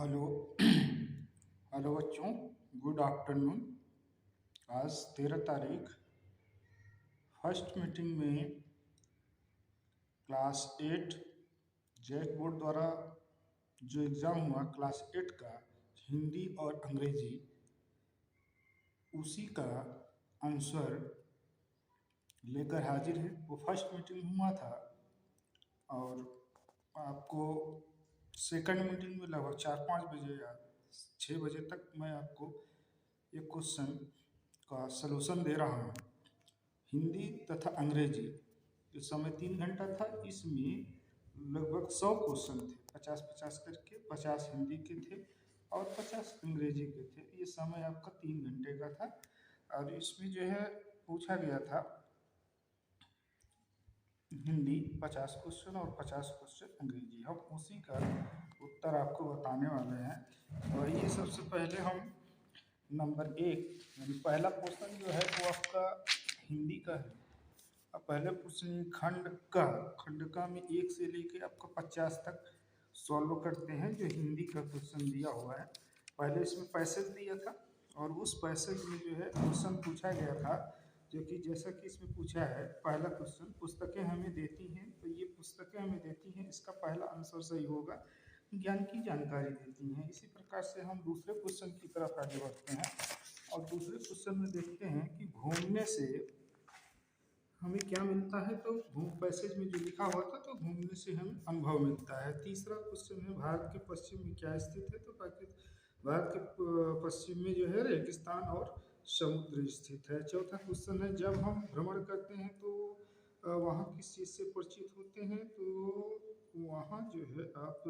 Hello. Hello बच्चों, good afternoon. आज 13 तारीख फर्स्ट मीटिंग में क्लास 8 जैक बोर्ड द्वारा जो एग्ज़ाम हुआ क्लास 8 का हिंदी और अंग्रेजी, उसी का आंसर लेकर हाजिर है। वो फर्स्ट मीटिंग हुआ था और आपको सेकंड मीटिंग में लगभग 4-5 बजे या 6 बजे तक मैं आपको एक क्वेश्चन का सलूशन दे रहा हूँ। हिंदी तथा अंग्रेजी इस समय 3 घंटा था। इसमें लगभग 100 क्वेश्चन थे, 50-50 करके। 50 हिंदी के थे और 50 अंग्रेजी के थे। ये समय आपका 3 घंटे का था और इसमें जो है पूछा गया था हिंदी 50 क्वेश्चन और 50 क्वेश्चन अंग्रेजी। हम उसी का उत्तर आपको बताने वाले हैं। और ये सबसे पहले हम नंबर 1 यानी पहला क्वेश्चन जो है वो आपका हिंदी का है। अब पहले क्वेश्चन खंड का में 1 से लेके आपका 50 तक सॉल्व करते हैं जो हिंदी का क्वेश्चन दिया हुआ है। पहले इसमें पैसेज दिया था और उस पैसेज में जो है क्वेश्चन पूछा गया था, जो कि जैसा कि इसमें पूछा है पहला क्वेश्चन, पुस्तकें हमें देती हैं। तो ये पुस्तकें हमें देती हैं, इसका पहला आंसर सही होगा। ज्ञान की जानकारी देती हैं। इसी प्रकार से हम दूसरे क्वेश्चन की तरफ आगे बढ़ते हैं और दूसरे क्वेश्चन में देखते हैं कि घूमने से हमें क्या मिलता है। तो पैसेज में जो लिखा हुआ था, तो घूमने से हमें अनुभव मिलता है। तीसरा क्वेश्चन है भारत के पश्चिम में क्या स्थित है। तो भारत के पश्चिम में जो है रेगिस्तान और समुद्र स्थित है। चौथा क्वेश्चन है जब हम भ्रमण करते हैं तो वहाँ किस चीज़ से परिचित होते हैं। तो वहाँ जो है आप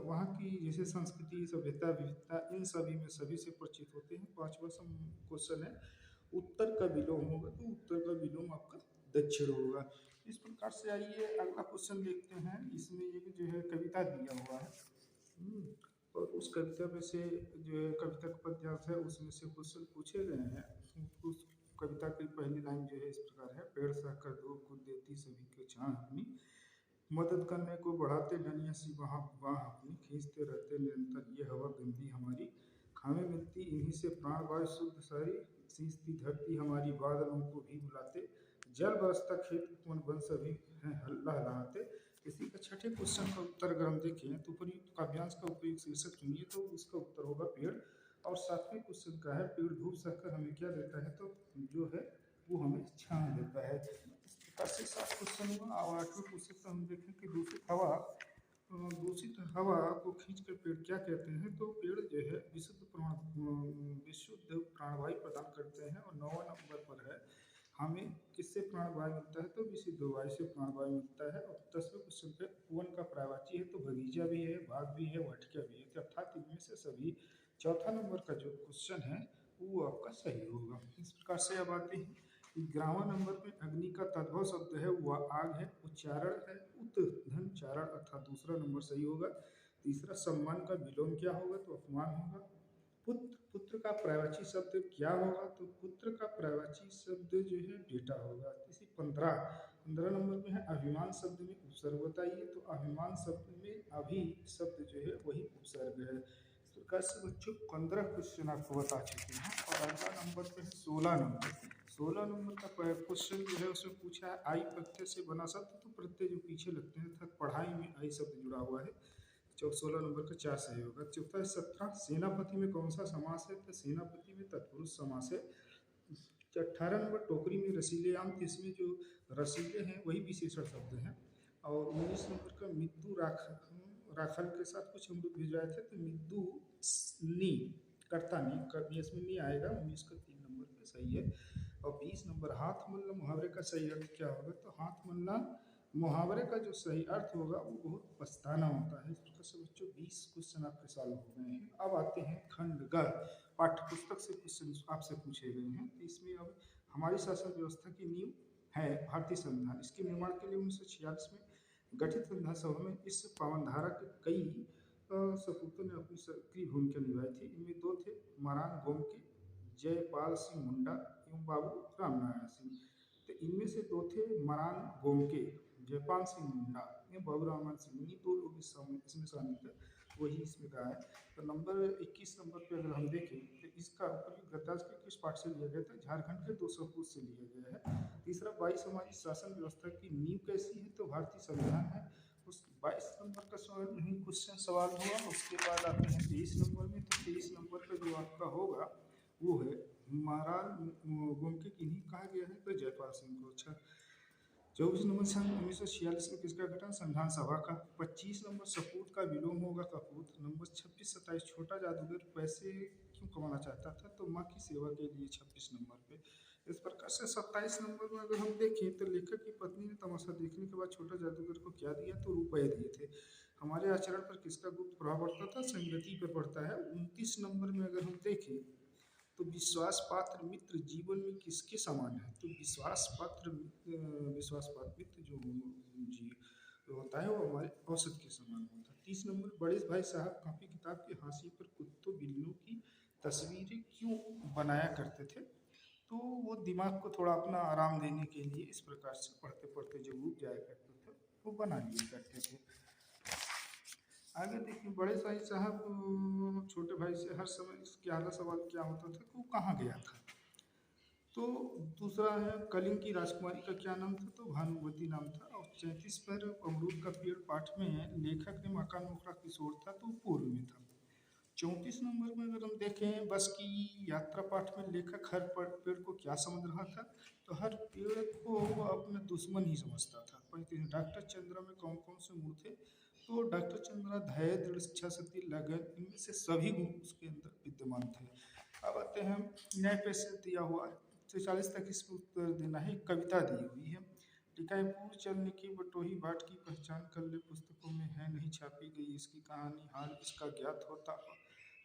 वहाँ की जैसे संस्कृति, सभ्यता, विविधता, इन सभी में सभी से परिचित होते हैं। पांचवा क्वेश्चन है उत्तर का विलोम होगा। तो उत्तर का विलोम आपका दक्षिण होगा। इस प्रकार से आइए अगला क्वेश्चन देखते हैं। इसमें एक जो है कविता दिया हुआ है। हम्म, और उस कविता में से जो है कविता का पद्यांश है उसमें से क्वेश्चन पूछे गए हैं। उस कविता की पहली लाइन जो है इस प्रकार है, पेड़ सहकर दो खुद देती सभी को छां अपनी, मदद करने को बढ़ाते डनिया सी वहाँ वाह अपनी, खींचते रहते निरंतर ये हवा गंदी हमारी, हमें मिलती इन्हीं से प्राण वायु शुद्ध सारी, सींचती धरती हमारी बादलों को भी बुलाते, जल बरसता खेत उपवन वन सभी हैं लहलहाते। इसी का छठे क्वेश्चन का उत्तर अगर हम देखें तो उपयुक्त काव्यांश का उपयुक्त शीर्षक चुनिए। तो उसका उत्तर होगा पेड़। और सातवें क्वेश्चन का है पेड़ धूप सहकर हमें क्या देता है। तो जो है वो हमें छां देता है। इस प्रकार से 7 क्वेश्चन हुआ। और 8वें क्वेश्चन का हम देखें कि दूषित हवा को खींचकर पेड़ क्या कहते हैं। तो पेड़ जो है विशुद्ध प्राणवायु प्रदान करते हैं। और 9वां नंबर पर है हमें किससे प्राणवायु मिलता है। तो विशुद्ध वायु से प्राणवायु मिलता है। और 10वें क्वेश्चन पे उपवन का पर्यायवाची है। तो बगीचा भी है, बाग भी है, वाटिका भी है। तो अर्थात इनमें से सभी चौथा नंबर का जो क्वेश्चन है वो आपका सही होगा। इस प्रकार से अब आते हैं 11वां नंबर पे अग्नि का तद्भव शब्द है वह आग है। उच्चारण है उत धन चारण, अर्थात दूसरा नंबर सही होगा। तीसरा सम्मान का विलोम क्या होगा। तो अपमान होगा। पुत्र का पर्यायवाची शब्द क्या होगा। तो पुत्र का पर्यायवाची शब्द जो है बेटा होगा। इसी 15 नंबर में है अभिमान शब्द में उपसर्ग बताइए। तो अभिमान शब्द में अभि शब्द जो है वही उपसर्ग है। इस प्रकार से बच्चों 15 क्वेश्चन आपको बता चुके हैं। और अगला नंबर पे है 16 नंबर का क्वेश्चन जो है उसमें पूछा है आई प्रत्यय से बना शब्द। तो प्रत्यय जो पीछे लगते हैं अर्थात पढ़ाई में आई शब्द जुड़ा हुआ है। 16 नंबर का 4 सही होगा। चौथा है 17 सेनापति में कौन सा समास है। तो सेनापति में तत्पुरुष समास है। 18 नंबर टोकरी में रसीले आम। तो इसमें जो रसीले हैं वही विशेषण शब्द हैं। और 19 नंबर का मिद्दू राखल के साथ कुछ अमृत भिजवाए थे। तो मिद्दू नी करता नहीं, इसमें नहीं आएगा। 19 का 3 नंबर पे सही है। और 20 नंबर हाथ मलना मुहावरे का सही अर्थ क्या होगा। तो हाथ मलना मुहावरे का जो सही अर्थ होगा वो बहुत पछताना होता है। इस प्रकार से बच्चों 20 क्वेश्चन आपके सॉल्व हो गए हैं। अब आते हैं खंड ग, पाठ्य पुस्तक से क्वेश्चन आपसे पूछे गए हैं। तो इसमें अब हमारी शासन व्यवस्था की नींव है भारतीय संविधान। इसके निर्माण के लिए 1946 में गठित संविधान सभा में इस पावन धारा के कई सपूतों ने अपनी सक्रिय भूमिका निभाई थी। इनमें 2 थे मरान गोमके, जयपाल सिंह मुंडा एवं बाबू रामनारायण सिंह। तो इनमें से 2 थे मरान गोमके, जयपाल सिंह मुंडा एवं बाबू रामनारायण सिंह। ये 2 लोग इसमें शामिल थे। वही इसमें कहा है। तो नंबर 21 नंबर पे अगर हम देखें तो इसका उपयोग गद्दार के किस पाठ से लिया गया था? झारखंड के 200 पूत से लिया गया है। तीसरा, 22 हमारी शासन व्यवस्था की नींव कैसी है? तो भारतीय संविधान है। उस 22 नंबर का सवाल नहीं क्वेश्चन सवाल हुआ। उसके बाद आते हैं 23 नंबर में। तो 23 नंबर का जो आपका होगा वो है महाराज गोमके किन्हीं कहा गया है? तो जयपाल सिंह को। अच्छा, 24 नंबर सन 1946 में किसका गठन? संविधान सभा का। 25 नंबर सपूत का विलोम होगा कपूत। नंबर 26 27 छोटा जादूगर पैसे क्यों कमाना चाहता था? तो माँ की सेवा के लिए 26 नंबर पे। इस प्रकार से 27 नंबर में अगर हम देखें तो लेखक की पत्नी ने तमाशा देखने के बाद छोटा जादूगर को क्या दिया? तो रुपए दिए थे। हमारे आचरण पर किसका गुप्त प्रभाव पड़ता था? संगति पर पड़ता है। 29 नंबर में अगर हम देखें तो विश्वास पात्र मित्र जीवन में किसके समान है? तो विश्वास पात्र मित्र जो जी होता है वो हमारे औसत के समान होता है। 30 नंबर, बड़े भाई साहब कापी किताब के हाशिए पर कुत्तों बिल्लियों की तस्वीरें क्यों बनाया करते थे? तो वो दिमाग को थोड़ा अपना आराम देने के लिए इस प्रकार से पढ़ते पढ़ते जो ऊब जाया करते थे वो बना लिया करते थे। आगे देखिए, बड़े भाई साहब छोटे भाई से हर समय ग्यारह सवाल क्या होता था कि वो कहाँ गया था? तो दूसरा है कलिंग की राजकुमारी का क्या नाम था? तो भानुमति नाम था। और 34 पर अमरूद का पेड़ पाठ में लेखक ने मकान मुखड़ा किस ओर था? तो पूर्व में था। 34 नंबर में अगर हम देखें बस की यात्रा पाठ में लेखक हर पेड़ को क्या समझ रहा था? तो हर पेड़ को वो अपना दुश्मन ही समझता था। 35, डॉक्टर चंद्रा में कौन कौन से गुण थे? तो डॉक्टर चंद्रा धैर्य, दृढ़ इच्छा शक्ति, लगन, इनमें से सभी गुण उसके अंदर विद्यमान थे। अब आते हैं न्याय पैसे दिया हुआ है 46 तक इसमें उत्तर देना है। कविता दी हुई है। टिकाईपुर चलने की बटोही बाट की पहचान कर ले, पुस्तकों में है नहीं छापी गई इसकी कहानी, हाल इसका ज्ञात होता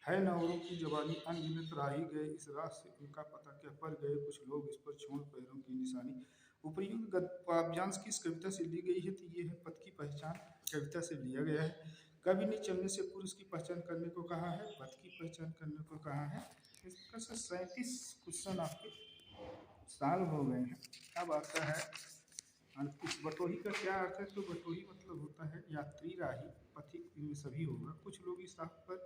है न औरों की जवानी, अनगिनत राही गए इस राह से इनका पता क्या, पर गए कुछ लोग इस पर छोड़ पैरों की निशानी। उपर्युक्त वाक्यांश किस कविता से ली गई है? तो ये है पथ की पहचान कविता से लिया गया है। कवि ने चलने से पूर्व इसकी पहचान करने को कहा है, पथ की पहचान करने को कहा है। इस प्रकार से 37 क्वेश्चन आपके सॉल्व हो गए हैं। अब आता है इस बटोही का क्या अर्थ है? तो बटोही मतलब होता है यात्री, राही, पथिक, इनमें सभी होगा। कुछ लोग इस राह पर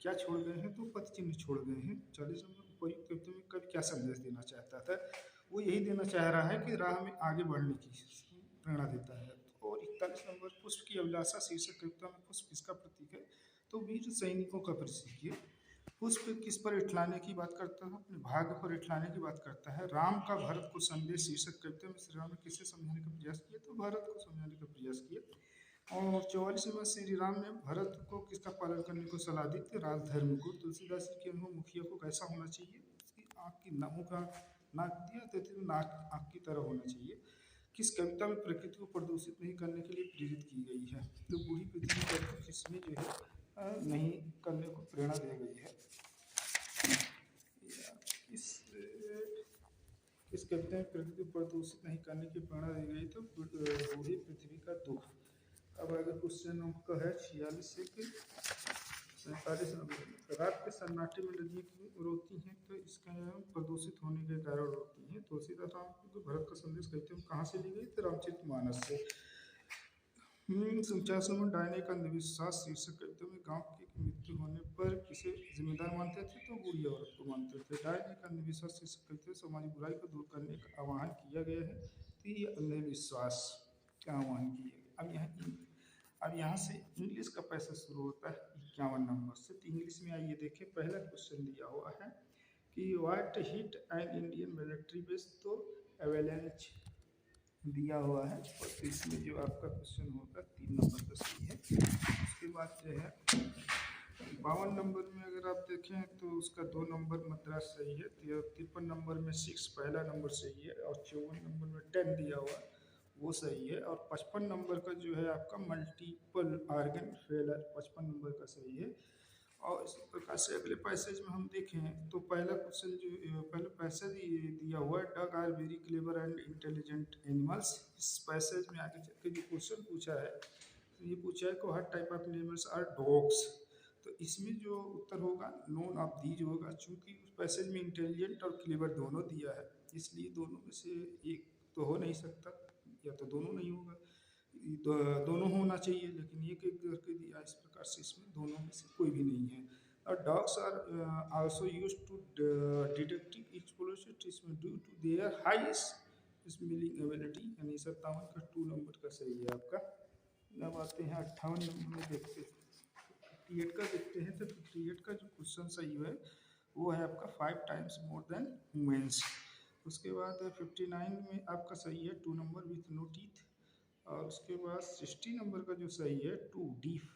क्या छोड़ गए हैं? तो पथ चिन्ह छोड़ गए हैं। 40 नंबर, उपयुक्त कविता में कवि क्या संदेश देना चाहता था? वो यही देना चाह रहा है कि राह में आगे बढ़ने की प्रेरणा देता है। और 41 नंबर, पुष्प की अभिलाषा शीर्षक कविता में पुष्प किसका प्रतीक है? तो वीर सैनिकों का प्रतीक है। पुष्प किस पर इठलाने की बात करता है? अपने भाग्य पर इठलाने की बात करता है। राम का भरत को संदेश शीर्षक कविता में श्री राम ने किसे समझाने का प्रयास किया? तो भरत को समझाने का प्रयास किया। और 44 में श्री राम ने भरत को किसका पालन करने को सलाह दी? तो राजधर्म को। तुलसीदास जी के अनुभव मुखिया को कैसा होना चाहिए? उसकी आँख की मुँह का नाक दिया तो नाक आँख की तरह होना चाहिए। किस कविता में प्रकृति को प्रदूषित नहीं करने के लिए प्रेरित की गई है? तो बूढ़ी पृथ्वी पर किसमें जो है नहीं करने को प्रेरणा दी गई है। इस कविता में प्रकृति को प्रदूषित नहीं करने की प्रेरणा दी गई। तो बूढ़ी पृथ्वी का दुख। अब अगर क्वेश्चन आपका है 46 से 47 नंबर, रात के सन्नाटे में नदियाँ क्यों रोती हैं? तो इसका प्रदूषित होने के कारण रोती हैं। तुलसीदास राम को भरत का संदेश कविता में कहाँ से ली गई? तो रामचरितमानस से। 49 नंबर, डायने का अंधविश्वास शीर्षक कविता में गांव की मृत्यु होने पर किसे जिम्मेदार मानते थे? तो बूढ़ी औरत को मानते थे। डायने का अंधविश्वास शीर्षक कविता में सामाजिक बुराई को दूर करने का आह्वान किया गया है। तो ये अंधविश्वास का आह्वान किया गया। अब यहाँ से इंग्लिश का पैसा शुरू होता है 51 नंबर से। तो इंग्लिश में आइए देखिए, पहला क्वेश्चन दिया हुआ है कि what hit an Indian military base? तो एवेलेंच दिया हुआ है। और इसमें जो आपका क्वेश्चन होगा 3 नंबर का सही है। उसके बाद जो है 52 नंबर में अगर आप देखें तो उसका 2 नंबर मद्रास सही है। 53 नंबर में 6 पहला नंबर सही है। और 54 नंबर में 10 दिया हुआ वो सही है। और 55 नंबर का जो है आपका मल्टीपल आर्गन फेलर 55 नंबर का सही है। और इसी प्रकार से अगले पैसेज में हम देखें तो पहला क्वेश्चन जो पहले पैसेज दिया हुआ है, dog are very clever and intelligent animals. इस पैसेज में आगे चल के जो क्वेश्चन पूछा है तो ये पूछा है कि हर type of animals are dogs. तो इसमें जो उत्तर होगा नोन ऑफ दीज होगा। चूंकि उस पैसेज में इंटेलिजेंट और क्लेवर दोनों दिया है इसलिए दोनों में से एक तो हो नहीं सकता, या तो दोनों नहीं होगा। दोनों होना चाहिए, लेकिन एक एक करके दिया इस प्रकार से, इसमें दोनों में से कोई भी नहीं है। और dogs are also use to detective explosive इसमें due to their high smelling ability, यानी 57 का 2 नंबर का सही है आपका। अब आते हैं 58 नंबर में, देखते हैं 58 का देखते हैं। तो 58 का जो क्वेश्चन सही है वो है आपका 5 टाइम्स मोर देन वुमेन्स। उसके बाद 59 में आपका सही है 2 नंबर विथ नो टीथ। और उसके बाद 60 नंबर का जो सही है 2 डीफ।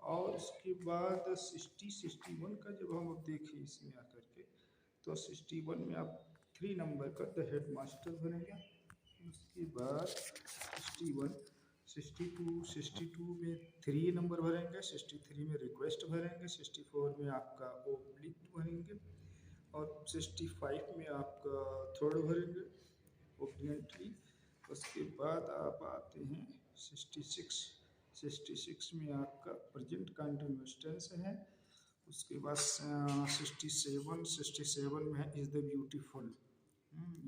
और उसके बाद 61 का जब हम अब देखें इसमें आकर के, तो 61 में आप 3 नंबर का द हेड मास्टर बनेगा। उसके बाद 61 62 में 3 नंबर भरेंगे, 63 में रिक्वेस्ट भरेंगे, 64 में आपका ओब्लिक भरेंगे, और 65 में आपका थर्ड भरेंगे ओब्लिएंटली। उसके बाद आप आते हैं 66 में आपका प्रेजेंट कंटिन्यूअस टेंस है। उसके बाद 67 में है इज़ द ब्यूटीफुल,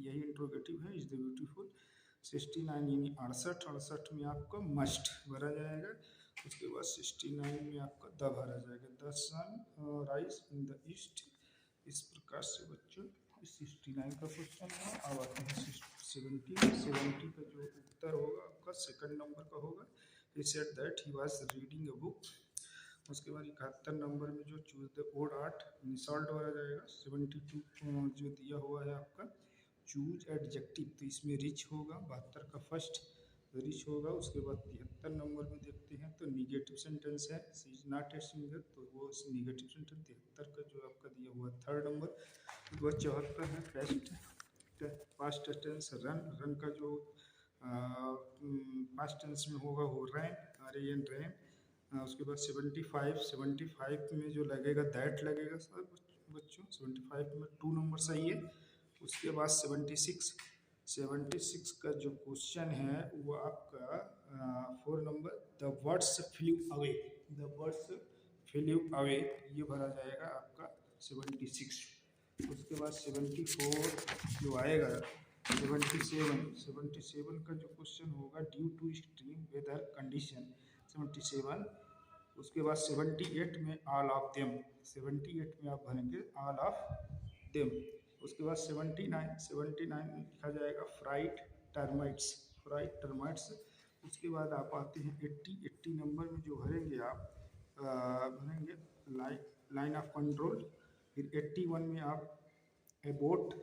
यही इंट्रोगेटिव है, इज़ द ब्यूटीफुल। 69 यानी 68 में आपका मस्ट भरा जाएगा। उसके बाद 69 में आपका द भरा जाएगा, the sun rise in the east. इस प्रकार से बच्चों 69 का क्वेश्चन है। अब आते हैं 70 का जो उत्तर होगा आपका सेकंड नंबर का होगा, he said that he was reading a book। उसके बाद 71 नंबर में जो choose the odd art salt भरा जाएगा। 72 जो दिया हुआ है आपका चूज एडजेक्टिव, तो इसमें रिच होगा, 72 का फर्स्ट रिच होगा। उसके बाद 73 नंबर में देखते हैं तो निगेटिव सेंटेंस है, she is not a singer, तो वो निगेटिव सेंटेंस 73 का जो आपका दिया हुआ थर्ड नंबर। उसके बाद 74 है पास्ट टेंस रन का जो पास्ट टेंस में होगा वो रैन, रैन। उसके बाद 75 में जो लगेगा दैट लगेगा सर बच्चों, 75 में 2 नंबर सही है। उसके बाद 76 का जो क्वेश्चन है वो आपका 4 number the words flu away, ये भरा जाएगा आपका 76। उसके बाद 74 जो आएगा 77 का जो क्वेश्चन होगा due to extreme weather condition 77। उसके बाद 78 में ऑल ऑफ देम, 78 में आप भरेंगे ऑल ऑफ देम। उसके बाद 79 में लिखा जाएगा फ्राइट टर्माइट्स। उसके बाद आप आते हैं 80 नंबर में जो भरेंगे आप भरेंगे लाइन ऑफ कंट्रोल। फिर 81 में आप एबोट।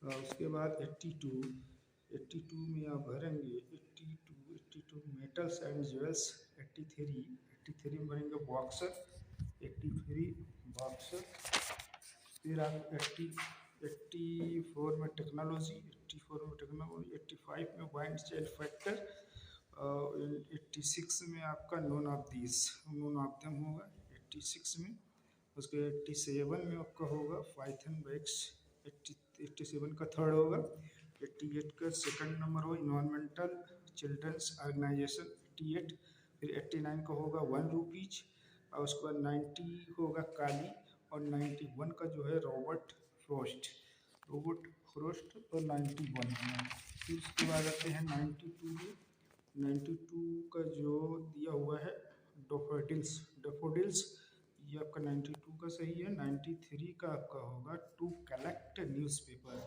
उसके बाद 82 में आप भरेंगे 82 मेटल्स एंड ज्वेल्स। 83 में भरेंगे बॉक्सर, 83 बॉक्सर। फिर आप 84 में टेक्नोलॉजी, 85 में वाइंड चाइल्ड फैक्टर। 86 में आपका नोन ऑफ देम होगा 86 में। उसके 87 में आपका होगा पाइथन बैग्स, 87 का थर्ड होगा। 88 का सेकंड नंबर हो इन्वायरमेंटल चिल्ड्रंस ऑर्गेनाइजेशन 88। फिर 89 का होगा 1 रुपीज। और उसके बाद 90 होगा काली। और 91 का जो है रॉबर्ट फ्रोस्ट और 91 है। फिर उसके बाद आते हैं 92 का जो दिया हुआ है डोफोडिल्स, ये आपका 92 का सही है। 93 का आपका होगा टू कलेक्ट न्यूज़पेपर,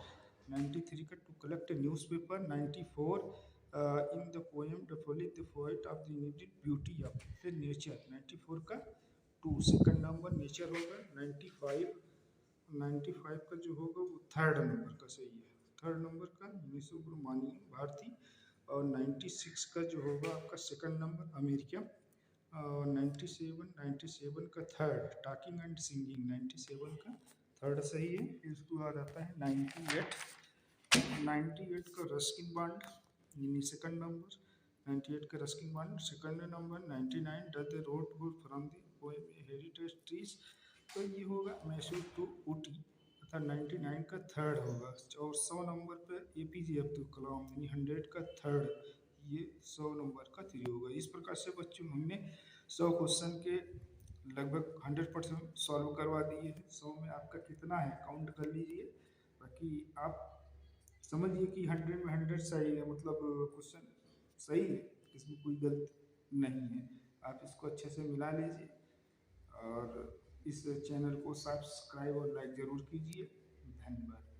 93 का to collect newspaper. 94 in the poem डफोली the poet of the united beauty of the nature, 94 का 2 सेकंड नंबर नेचर होगा। 95 का जो होगा वो थर्ड नंबर का सही है, थर्ड नंबर का सुब्रमण्यम भारती। और 96 का जो होगा आपका सेकंड नंबर अमेरिका। और 97 का थर्ड टॉकिंग एंड सिंगिंग, 97 का थर्ड सही है। फिर उसके बाद आता है 98 का रस्किन बॉन्ड यानी सेकंड नंबर, 98 का Ruskin bond second number. 99 does the road go from the poem heritage trees, तो ये होगा मैसूर टू ऊटी अर्थात 99 का थर्ड होगा। और 100 नंबर पर APJ अब्दुल कलाम यानी 100 का थर्ड, ये 100 नंबर का 3 होगा। इस प्रकार से बच्चों हमने 100 क्वेश्चन के लगभग 100% सॉल्व करवा दिए हैं। 100 में आपका कितना है काउंट कर लीजिए, बाकी आप समझिए कि 100 में 100 सही है, मतलब क्वेश्चन सही है। इसमें कोई गलत नहीं है। आप इसको अच्छे से मिला लीजिए और इस चैनल को सब्सक्राइब और लाइक ज़रूर कीजिए। धन्यवाद।